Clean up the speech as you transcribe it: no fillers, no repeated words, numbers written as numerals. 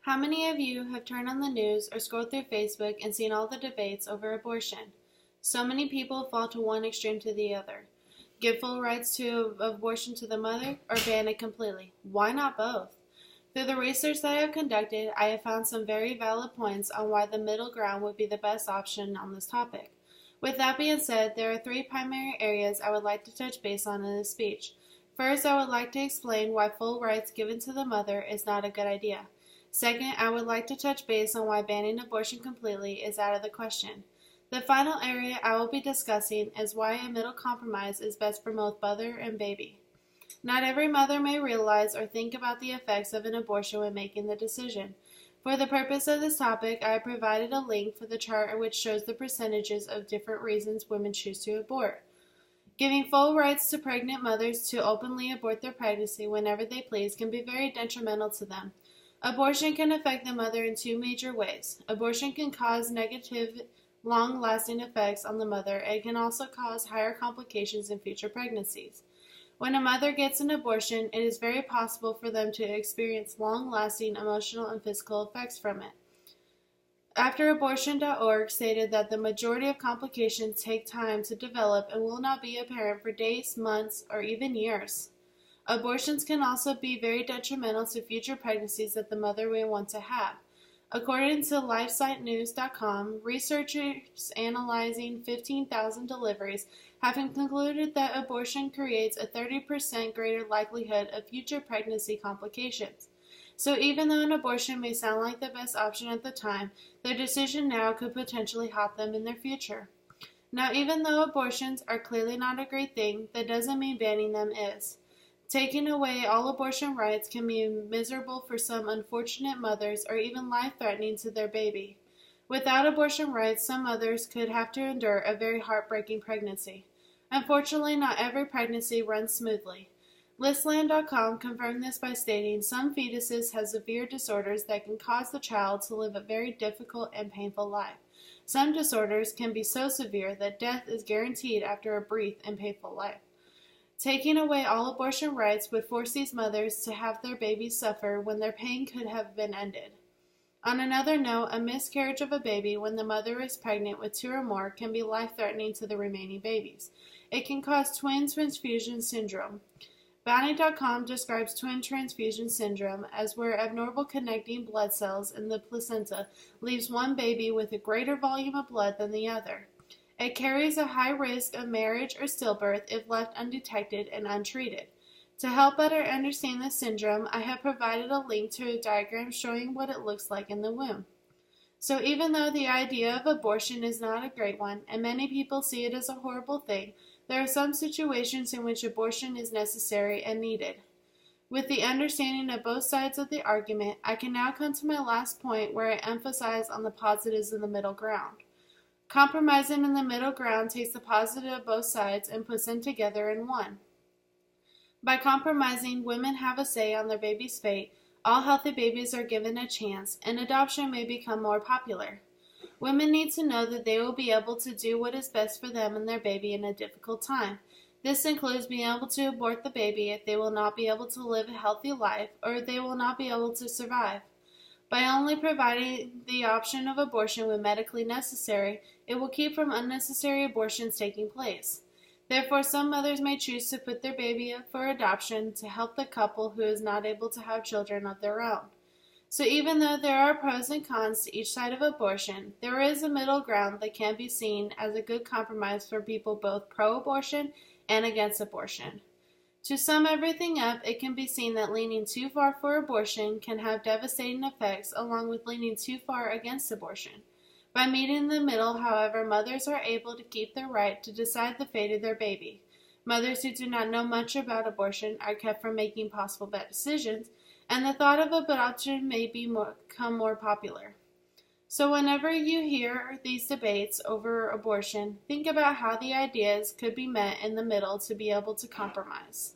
How many of you have turned on the news or scrolled through Facebook and seen all the debates over abortion? So many people fall to one extreme to the other. Give full rights to abortion to the mother or ban it completely. Why not both? Through the research that I have conducted, I have found some very valid points on why the middle ground would be the best option on this topic. With that being said, there are three primary areas I would like to touch base on in this speech. First, I would like to explain why full rights given to the mother is not a good idea. Second, I would like to touch base on why banning abortion completely is out of the question. The final area I will be discussing is why a middle compromise is best for both mother and baby. Not every mother may realize or think about the effects of an abortion when making the decision. For the purpose of this topic, I have provided a link for the chart which shows the percentages of different reasons women choose to abort. Giving full rights to pregnant mothers to openly abort their pregnancy whenever they please can be very detrimental to them. Abortion can affect the mother in two major ways. Abortion can cause negative, long-lasting effects on the mother and can also cause higher complications in future pregnancies. When a mother gets an abortion, it is very possible for them to experience long-lasting emotional and physical effects from it. AfterAbortion.org stated that the majority of complications take time to develop and will not be apparent for days, months, or even years. Abortions can also be very detrimental to future pregnancies that the mother may want to have. According to LifeSiteNews.com, researchers analyzing 15,000 deliveries have concluded that abortion creates a 30% greater likelihood of future pregnancy complications. So even though an abortion may sound like the best option at the time, their decision now could potentially haunt them in their future. Now, even though abortions are clearly not a great thing, that doesn't mean banning them is. Taking away all abortion rights can be miserable for some unfortunate mothers or even life-threatening to their baby. Without abortion rights, some mothers could have to endure a very heartbreaking pregnancy. Unfortunately, not every pregnancy runs smoothly. Listland.com confirmed this by stating some fetuses have severe disorders that can cause the child to live a very difficult and painful life. Some disorders can be so severe that death is guaranteed after a brief and painful life. Taking away all abortion rights would force these mothers to have their babies suffer when their pain could have been ended. On another note, a miscarriage of a baby when the mother is pregnant with two or more can be life-threatening to the remaining babies. It can cause twin transfusion syndrome. Bounty.com describes twin transfusion syndrome as where abnormal connecting blood cells in the placenta leaves one baby with a greater volume of blood than the other. It carries a high risk of marriage or stillbirth if left undetected and untreated. To help better understand this syndrome, I have provided a link to a diagram showing what it looks like in the womb. So even though the idea of abortion is not a great one, and many people see it as a horrible thing, there are some situations in which abortion is necessary and needed. With the understanding of both sides of the argument, I can now come to my last point where I emphasize on the positives in the middle ground. Compromising in the middle ground takes the positive of both sides and puts them together in one. By compromising, women have a say on their baby's fate, all healthy babies are given a chance, and adoption may become more popular. Women need to know that they will be able to do what is best for them and their baby in a difficult time. This includes being able to abort the baby if they will not be able to live a healthy life or if they will not be able to survive. By only providing the option of abortion when medically necessary, it will keep from unnecessary abortions taking place. Therefore, some mothers may choose to put their baby up for adoption to help the couple who is not able to have children of their own. So even though there are pros and cons to each side of abortion, there is a middle ground that can be seen as a good compromise for people both pro-abortion and against abortion. To sum everything up, it can be seen that leaning too far for abortion can have devastating effects along with leaning too far against abortion. By meeting in the middle, however, mothers are able to keep their right to decide the fate of their baby. Mothers who do not know much about abortion are kept from making possible bad decisions, and the thought of adoption may become more popular. So whenever you hear these debates over abortion, think about how the ideas could be met in the middle to be able to compromise.